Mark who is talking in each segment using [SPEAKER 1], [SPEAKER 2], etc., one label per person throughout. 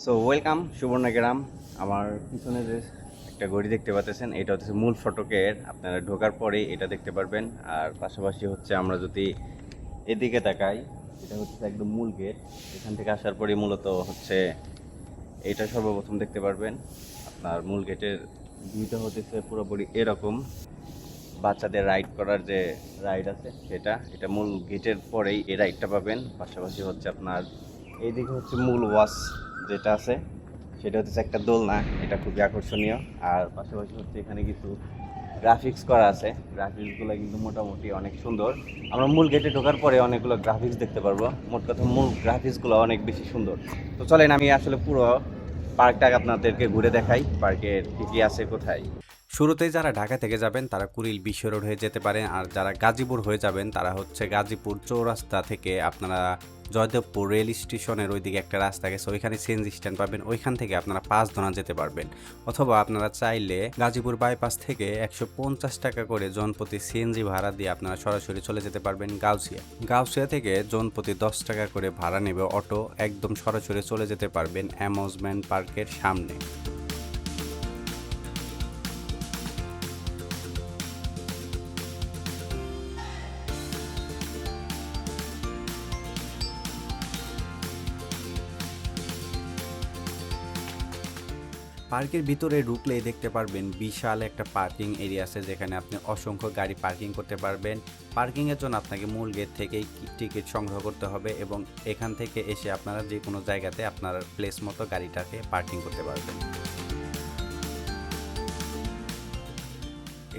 [SPEAKER 1] So welcome Subarnagram. আমার পিছনে যে একটা ঘড়ি দেখতে পাচ্ছেন, এটা হচ্ছে মূল ফটকের, আপনারা ঢোকার পরেই এটা দেখতে পারবেন। আর পাশাপাশি হচ্ছে আমরা যদি এদিকে তাকাই, এটা হচ্ছে একদম মূল গেট। এখান থেকে আসার পরেই মূলত হচ্ছে এটা সর্বপ্রথম দেখতে পারবেন। আপনার মূল গেটের ভিউটা হতেছে পুরোপুরি এরকম। বাচ্চাদের রাইড করার যে রাইড আছে এটা মূল গেটের পরেই এই রাইডটা পাবেন। পাশাপাশি হচ্ছে আপনার এইদিকে হচ্ছে মূল ওয়াচ যেটা আছে, সেটা হচ্ছে একটা দোলনা, এটা খুবই আকর্ষণীয়। আর পাশাপাশি হচ্ছে এখানে কিছু গ্রাফিক্স করা আছে, গ্রাফিক্সগুলো কিন্তু মোটামুটি অনেক সুন্দর। আমরা মূল গেটে ঢোকার পরে অনেকগুলো গ্রাফিক্স দেখতে পারবো। মোট কথা মূল গ্রাফিক্সগুলো অনেক বেশি সুন্দর। তো চলেন আমি আসলে পুরো পার্কটা আপনাদেরকে ঘুরে দেখাই, পার্কের কী কী আছে কোথায়।
[SPEAKER 2] শুরুতেই যারা ঢাকা থেকে যাবেন তারা কুড়িল বিশ্ব রোড হয়ে যেতে পারেন, আর যারা গাজীপুর হয়ে যাবেন তারা হচ্ছে গাজীপুর চৌরাস্তা থেকে আপনারা জয়দেবপুর রেল স্টেশনের ওইদিকে একটা রাস্তা গেছে, ওইখানে সিএনজি স্ট্যান্ড পাবেন, ওইখান থেকে আপনারা পাঁচদোনা যেতে পারবেন। অথবা আপনারা চাইলে গাজীপুর বাইপাস থেকে 150 টাকা করে জনপ্রতি সিএনজি ভাড়া দিয়ে আপনারা সরাসরি চলে যেতে পারবেন গাউসিয়া। গাউসিয়া থেকে জনপ্রতি 10 টাকা করে ভাড়া নেবে অটো, একদম সরাসরি চলে যেতে পারবেন অ্যামিউজমেন্ট পার্কের সামনে। পার্কের ভিতরে ঢুকলেই দেখতে পারবেন বিশাল একটা পার্কিং এরিয়া আছে, যেখানে আপনি অসংখ্য গাড়ি পার্কিং করতে পারবেন। পার্কিংয়ের জন্য আপনাকে মূল গেট থেকেই টিকিট সংগ্রহ করতে হবে এবং এখান থেকে এসে আপনারা যে কোনো জায়গাতে আপনার প্লেস মতো গাড়িটাকে পার্কিং করতে পারবেন।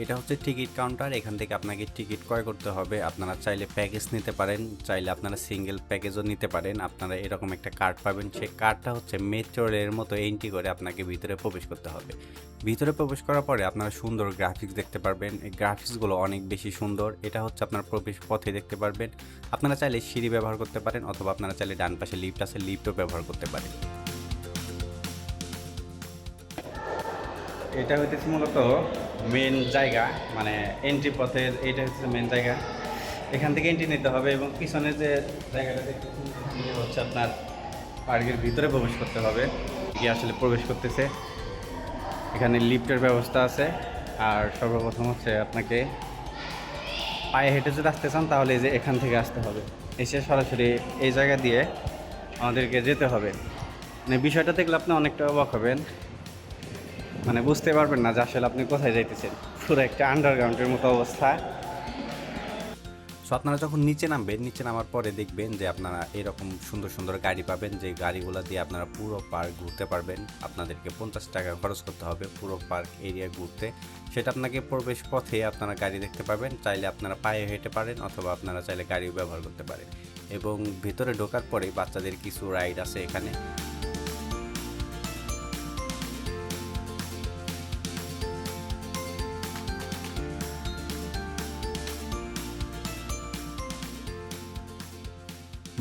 [SPEAKER 2] এটা হচ্ছে টিকিট কাউন্টার, এখান থেকে আপনাকে টিকিট ক্রয় করতে হবে। আপনারা চাইলে প্যাকেজ নিতে পারেন, চাইলে আপনারা সিঙ্গেল প্যাকেজও নিতে পারেন। আপনারা এরকম একটা কার্ড পাবেন, সেই কার্ডটা হচ্ছে মেট্রো রেলের মতো এন্ট্রি করে আপনাকে ভিতরে প্রবেশ করতে হবে। ভিতরে প্রবেশ করার পরে আপনারা সুন্দর গ্রাফিক্স দেখতে পারবেন, এই গ্রাফিক্সগুলো অনেক বেশি সুন্দর। এটা হচ্ছে আপনার প্রবেশ পথে দেখতে পারবেন। আপনারা চাইলে সিঁড়ি ব্যবহার করতে পারেন, অথবা আপনারা চাইলে ডান পাশে লিফট আছে, লিফটও ব্যবহার করতে পারেন।
[SPEAKER 1] এটা হইতেছে মূলত মেন জায়গা, মানে এন্ট্রি পথের এইটা হচ্ছে মেন জায়গা। এখান থেকে এন্ট্রি নিতে হবে এবং পিছনের যে জায়গাটা দেখতেছেন এটা হচ্ছে আপনার পার্কের ভিতরে প্রবেশ করতে হবে। কি আসলে প্রবেশ করতেছে, এখানে লিফটের ব্যবস্থা আছে। আর সর্বপ্রথম হচ্ছে আপনাকে পায়ে হেঁটে যদি আসতে চান তাহলে এই যে এখান থেকে আসতে হবে, এসে সরাসরি এই জায়গা দিয়ে আমাদেরকে যেতে হবে। মানে বিষয়টা দেখলে আপনি অনেকটা অবাক হবেন, মানে বুঝতে পারবেন না যে আসলে আপনি কোথায় যাইতেছেন। পুরো একটা আন্ডারগ্রাউন্ডের মতো অবস্থা।
[SPEAKER 2] সো আপনারা যখন নিচে নামবেন, নিচে নামার পরে দেখবেন যে আপনারা এরকম সুন্দর সুন্দর গাড়ি পাবেন, যে গাড়িগুলো দিয়ে আপনারা পুরো পার্ক ঘুরতে পারবেন। আপনাদেরকে 50 টাকা খরচ করতে হবে পুরো পার্ক এরিয়া ঘুরতে। সেটা আপনাকে প্রবেশ পথে আপনারা গাড়ি দেখতে পাবেন, চাইলে আপনারা পায়ে হেঁটে পারেন, অথবা আপনারা চাইলে গাড়িও ব্যবহার করতে পারেন। এবং ভিতরে ঢোকার পরে বাচ্চাদের কিছু রাইড আছে এখানে।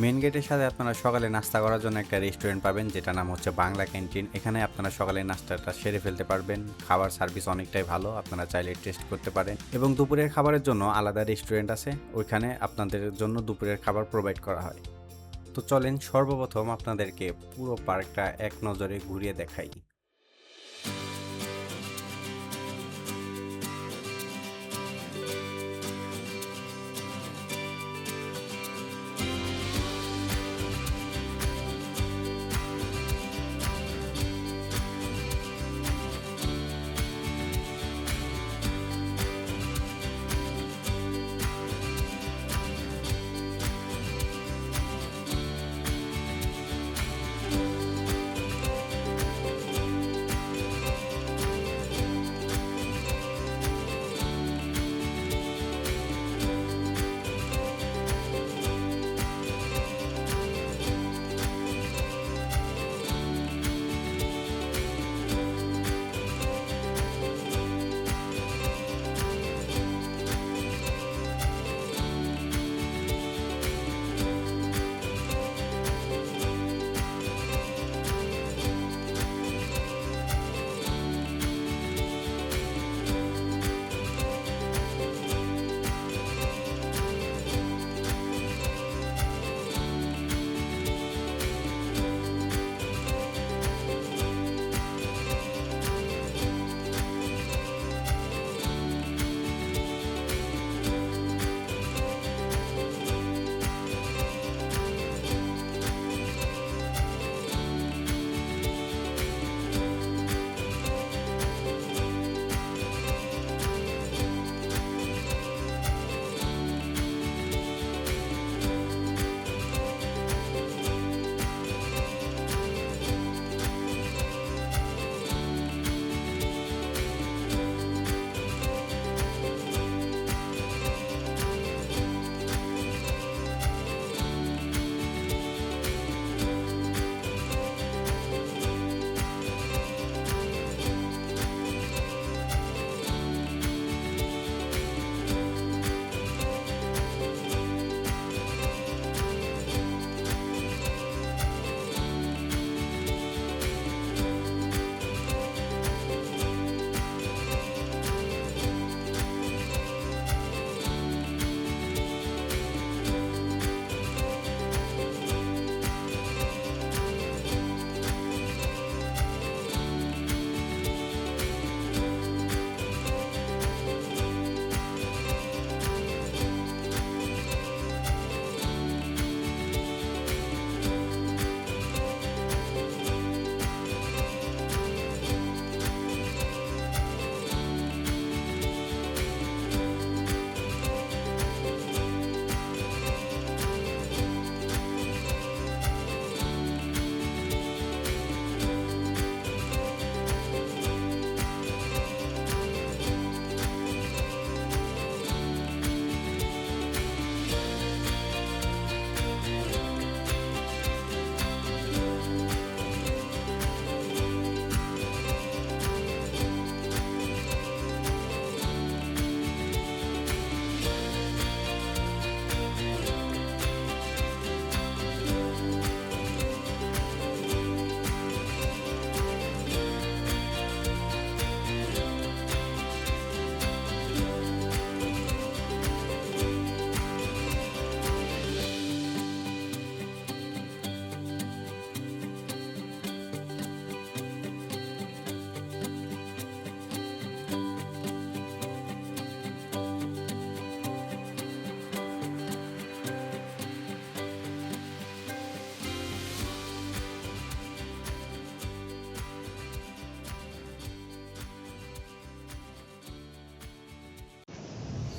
[SPEAKER 2] মেন গেটের সাথে আপনারা সকালে নাস্তা করার জন্য একটা রেস্টুরেন্ট পাবেন, যেটা নাম হচ্ছে বাংলা ক্যান্টিন। এখানে আপনারা সকালে নাস্তাটা সেরে ফেলতে পারবেন। খাবার সার্ভিস অনেকটাই ভালো, আপনারা চাইলে টেস্ট করতে পারেন। এবং দুপুরের খাবারের জন্য আলাদা রেস্টুরেন্ট আছে, ওইখানে আপনাদের জন্য দুপুরের খাবার প্রোভাইড করা হয়। তো চলেন সর্বপ্রথম আপনাদেরকে পুরো পার্কটা এক নজরে ঘুরিয়ে দেখাই।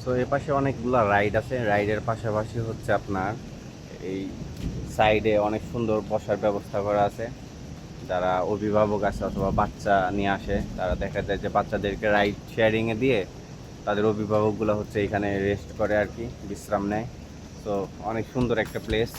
[SPEAKER 1] সো এ পাশে অনেকগুলো রাইড আছে, রাইডের পাশাপাশি হচ্ছে আপনার এই সাইডে অনেক সুন্দর বসার ব্যবস্থা করা আছে। যারা অভিভাবক আছে অথবা বাচ্চা নিয়ে আসে, তারা দেখা যায় যে বাচ্চাদেরকে রাইড শেয়ারিংয়ে দিয়ে তাদের অভিভাবকগুলো হচ্ছে এখানে রেস্ট করে আর কি, বিশ্রাম নেয়। তো অনেক সুন্দর একটা প্লেস।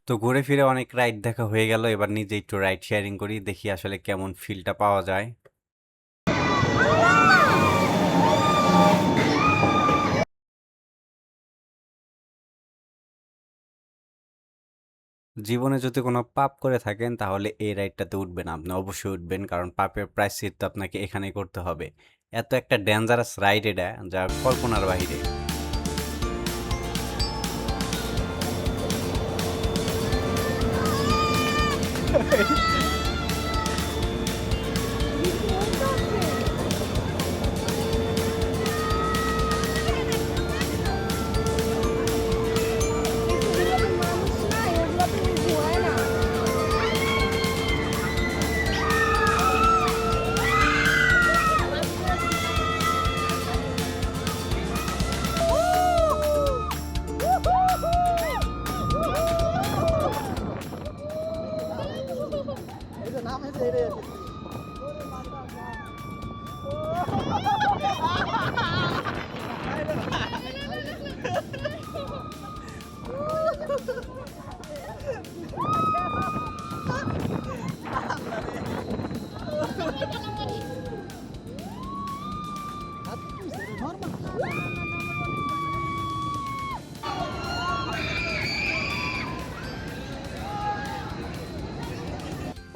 [SPEAKER 2] তো ঘুরে ফিরে অনেক রাইড দেখা হয়ে গেল, এবার নিজে একটু রাইড শেয়ারিং করি, দেখি আসলে কেমন ফিলটা পাওয়া যায়। জীবনে যদি কোনো পাপ করে থাকেন তাহলে এই রাইডটাতে উঠবেন, আপনি অবশ্যই উঠবেন, কারণ পাপের প্রায়শ্চিত্ত আপনাকে এখানেই করতে হবে। এত একটা ডেঞ্জারাস রাইড এটা, যা কল্পনার বাহিরে।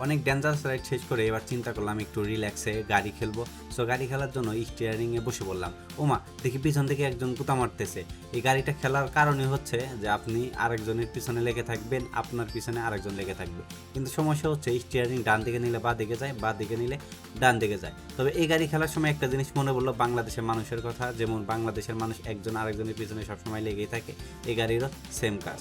[SPEAKER 2] অনেক ডেঞ্জারাস রাইড শেষ করে এবার চিন্তা করলাম একটু রিল্যাক্সে গাড়ি খেলবো। সো গাড়ি খেলার জন্য স্টিয়ারিংয়ে বসে পড়লাম। ওমা, দেখি পিছন থেকে একজন কুতা মারতেছে। এই গাড়িটা খেলার কারণে হচ্ছে যে আপনি আরেকজনের পিছনে লেগে থাকবেন, আপনার পিছনে আরেকজন লেগে থাকবে। কিন্তু সমস্যা হচ্ছে স্টিয়ারিং ডান দিকে নিলে বা দিকে যায়, বা দিকে নিলে ডান দিকে যায়। তবে এই গাড়ি খেলার সময় একটা জিনিস মনে পড়লো বাংলাদেশের মানুষের কথা, যেমন বাংলাদেশের মানুষ একজন আরেকজনের পিছনে সবসময় লেগেই থাকে, এই গাড়িরও সেম কাজ।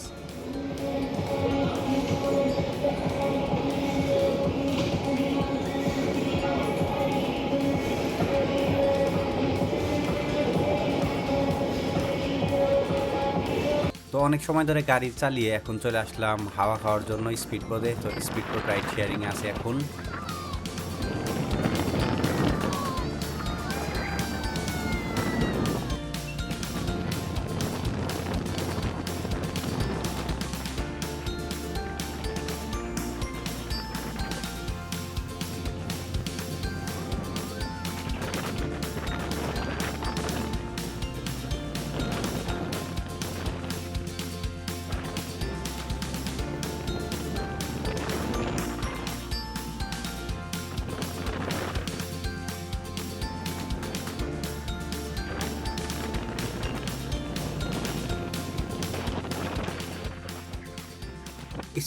[SPEAKER 2] তো অনেক সময় ধরে গাড়ি চালিয়ে এখন চলে আসলাম হাওয়া খাওয়ার জন্য স্পিড বোটে। তো স্পিড বোট রাইড শেয়ারিংয়ে আছে এখন।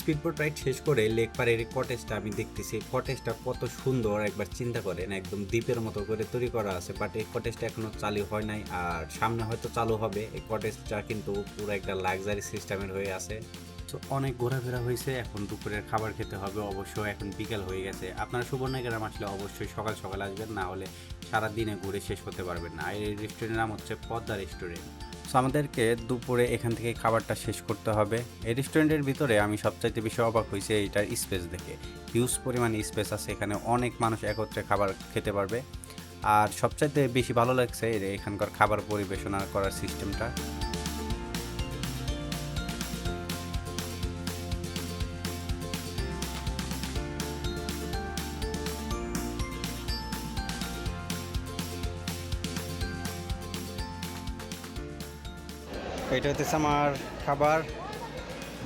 [SPEAKER 2] স্পিডবোট রাইড শেষ করে লেক পাড়ের এই কটেজটা আমি দেখতেছি। কটেজটা কত সুন্দর, একবার চিন্তা করেন, একদম দ্বীপের মতো করে তৈরি করা আছে। বাট এই কটেজটা এখনো চালু হয় নাই, আর সামনে হয়তো চালু হবে। এই কটেজটা কিন্তু পুরো একটা লাক্সারি সিস্টেমের হয়ে আছে। তো অনেক ঘোরাফেরা হয়েছে, এখন দুপুরের খাবার খেতে হবে। অবশ্যই এখন বিকেল হয়ে গেছে। আপনারা সুবর্ণগ্রাম আসলে অবশ্যই সকাল সকাল আসবেন, না হলে সারাদিনে ঘুরে শেষ করতে পারবেন না। আর এই রেস্টুরেন্টের নাম হচ্ছে পদ্মা রেস্টুরেন্ট। সো আমাদেরকে দুপুরে এখান থেকে খাবারটা শেষ করতে হবে। এই রেস্টুরেন্টের ভিতরে আমি সবচাইতে বেশি অবাক হয়েছে এইটার স্পেস দেখে। হিউজ পরিমাণে স্পেস আছে, এখানে অনেক মানুষ একত্রে খাবার খেতে পারবে। আর সবচাইতে বেশি ভালো লাগছে এখানকার খাবার পরিবেশনা করার সিস্টেমটা।
[SPEAKER 1] এটা হচ্ছে আমার খাবার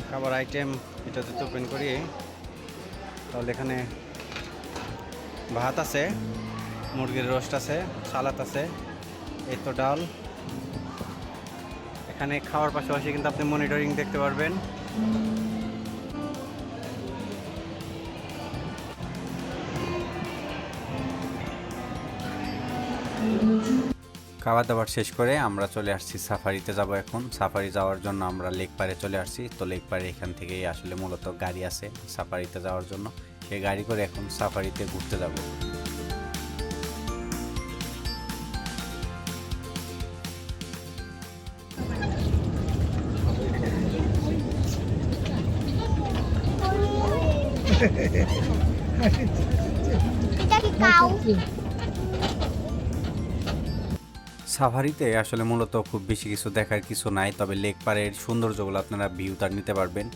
[SPEAKER 1] খাবার আইটেম। এটা যদি ওপেন করি তাহলে এখানে ভাত আছে, মুরগির রোস্ট আছে, সালাদ আছে, এই তো ডাল। এখানে খাওয়ার পাশাপাশি কিন্তু আপনি মনিটরিং দেখতে পারবেন।
[SPEAKER 2] খাবার দাবার শেষ করে আমরা চলে আসছি সাফারিতে যাব। এখন সাফারি যাওয়ার জন্য আমরা লেক পাড়ে চলে আসছি। তো লেক পাড়ে এখান থেকেই আসলে মূলত গাড়ি আছে সাফারিতে যাওয়ার জন্য। সেই গাড়ি করে এখন সাফারিতে ঘুরতে যাব।
[SPEAKER 3] এটা কি কাউ?
[SPEAKER 2] সাফারিতে আসলে মূলত খুব বেশি কিছু দেখার কিছু নাই, তবে লেক পাড়ের সৌন্দর্যগুলো আপনারা ভিউটা নিতে পারবেন।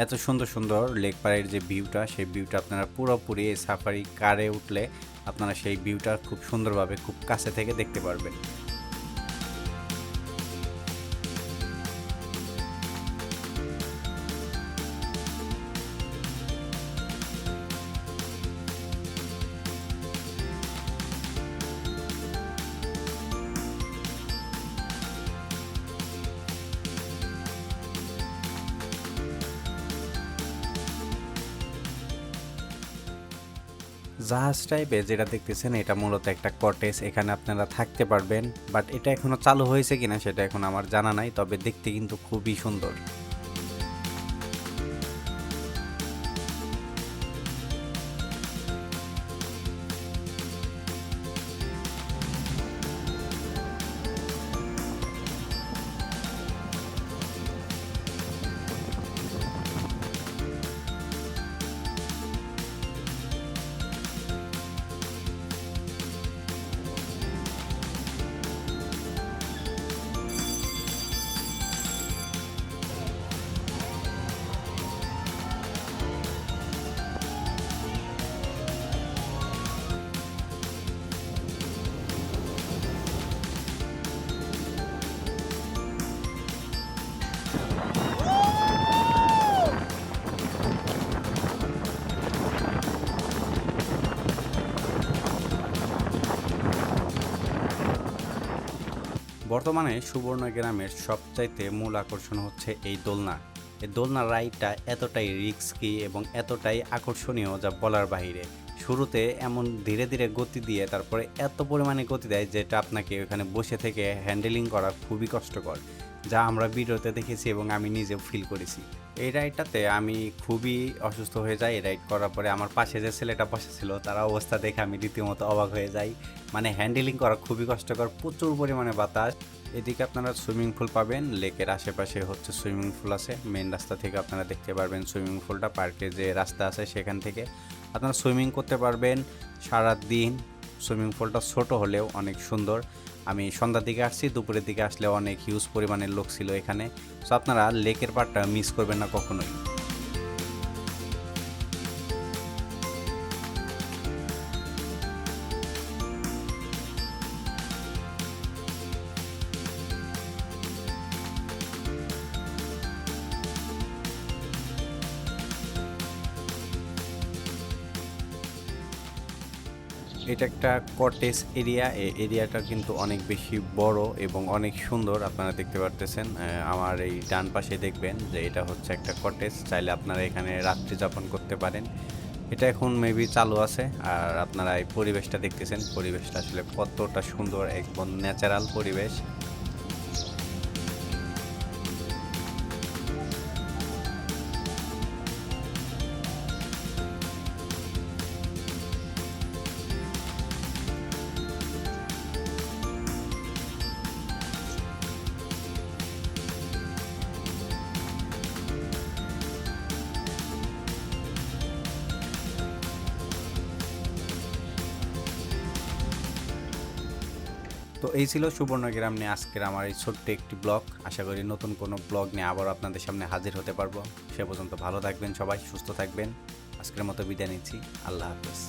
[SPEAKER 2] এত সুন্দর সুন্দর লেক পাড়ের যে ভিউটা, সেই ভিউটা আপনারা পুরোপুরি এই সাফারি কারে উঠলে আপনারা সেই ভিউটা খুব সুন্দরভাবে খুব কাছে থেকে দেখতে পারবেন। জাহাজ টাইপের যেটা দেখতেছেন এটা মূলত একটা কটেজ, এখানে আপনারা থাকতে পারবেন। বাট এটা এখনো চালু হয়েছে কিনা সেটা এখন আমার জানা নাই, তবে দেখতে কিন্তু খুবই সুন্দর। বর্তমানে সুবর্ণ গ্রামের সবচাইতে মূল আকর্ষণ হচ্ছে এই দোলনা। এই দোলনা রাইডটা এতটাই রিস্কি এবং এতটাই আকর্ষণীয় যা বলার বাহিরে। শুরুতে এমন ধীরে ধীরে গতি দিয়ে তারপরে এত পরিমাণে গতি দেয় যেটা আপনাকে ওখানে বসে থেকে হ্যান্ডেলিং করা খুবই কষ্টকর, যা আমরা ভিডিওতে দেখেছি এবং আমি নিজেও ফিল করেছি। এই রাইডটাতে আমি খুবই অসুস্থ হয়ে যাই। এই রাইড করার পরে আমার পাশে যে ছেলেটা বসেছিল তার অবস্থা দেখে আমি রীতিমতো অবাক হয়ে যাই। মানে হ্যান্ডেলিং করা খুবই কষ্টকর, প্রচুর পরিমাণে বাতাস। এদিকে আপনারা সুইমিং পুল পাবেন, লেকের আশেপাশে হচ্ছে সুইমিং পুল আছে। মেন রাস্তা থেকে আপনারা দেখতে পারবেন সুইমিং পুলটা, পার্কে যে রাস্তা আছে সেখান থেকে আপনারা সুইমিং করতে পারবেন সারা দিন। সুইমিং পুলটা ছোট হলেও অনেক সুন্দর। আমি সন্ধ্যার দিকে আসছি, দুপুরের দিকে আসলে অনেক হিউজ পরিমাণের লোক ছিল এখানে। সো আপনারা লেকের পাড়টা মিস করবেন না কখনোই। এটা একটা কটেজ এরিয়া। এই এরিয়াটা কিন্তু অনেক বেশি বড় এবং অনেক সুন্দর। আপনারা দেখতে পারতেছেন আমার এই ডান পাশে দেখবেন যে এটা হচ্ছে একটা কটেজ। চাইলে আপনারা এখানে রাত্রি যাপন করতে পারেন। এটা এখন মেবি চালু আছে। আর আপনারা এই পরিবেশটা দেখতেছেন, পরিবেশটা আসলে কতটা সুন্দর, একদম ন্যাচারাল পরিবেশ। তো এই ছিল সুবর্ণগ্রাম নিয়ে আজকের আমার এই ছোট্ট একটি ব্লগ। আশা করি নতুন কোনো ব্লগ নিয়ে আবারও আপনাদের সামনে হাজির হতে পারবো। সে পর্যন্ত ভালো থাকবেন সবাই, সুস্থ থাকবেন। আজকের মতো বিদায় নিচ্ছি। আল্লাহ হাফেজ।